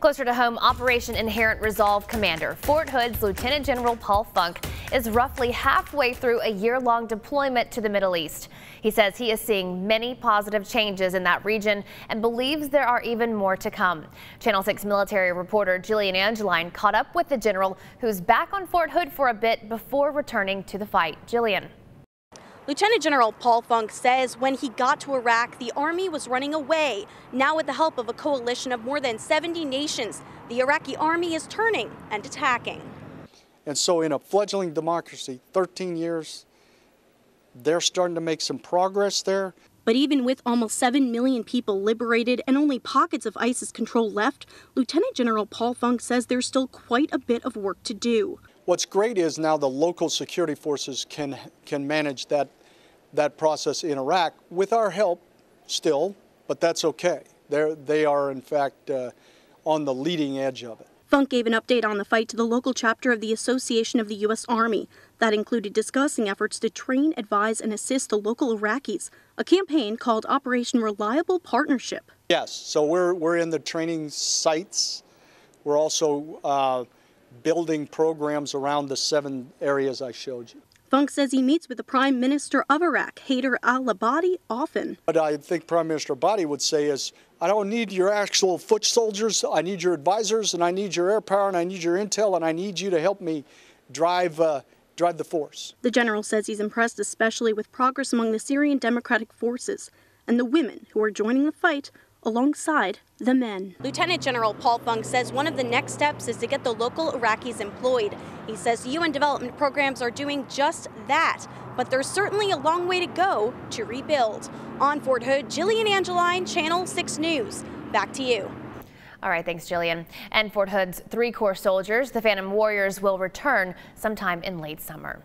Closer to home, Operation Inherent Resolve Commander Fort Hood's Lieutenant General Paul Funk is roughly halfway through a year-long deployment to the Middle East. He says he is seeing many positive changes in that region and believes there are even more to come. Channel 6 military reporter Jillian Angeline caught up with the general, who's back on Fort Hood for a bit before returning to the fight. Jillian. Lieutenant General Paul Funk says when he got to Iraq, the Army was running away. Now, with the help of a coalition of more than 70 nations, the Iraqi Army is turning and attacking. And so in a fledgling democracy, 13 years, they're starting to make some progress there. But even with almost 7 million people liberated and only pockets of ISIS control left, Lieutenant General Paul Funk says there's still quite a bit of work to do. What's great is now the local security forces can manage that process in Iraq with our help still, but that's okay. They are in fact on the leading edge of it. Funk gave an update on the fight to the local chapter of the Association of the U.S. Army. That included discussing efforts to train, advise, and assist the local Iraqis, a campaign called Operation Reliable Partnership. Yes, so we're in the training sites. We're also building programs around the 7 areas I showed you. Funk says he meets with the Prime Minister of Iraq, Haider al-Abadi, often. What I think Prime Minister Abadi would say is, I don't need your actual foot soldiers, I need your advisors, and I need your air power, and I need your intel, and I need you to help me drive the force. The general says he's impressed especially with progress among the Syrian Democratic Forces and the women who are joining the fight alongside the men. Lieutenant General Paul Funk says one of the next steps is to get the local Iraqis employed. He says UN development programs are doing just that, but there's certainly a long way to go to rebuild. On Fort Hood, Jillian Angeline, Channel 6 News. Back to you. All right, thanks, Jillian. And Fort Hood's 3 Corps soldiers, the Phantom Warriors, will return sometime in late summer.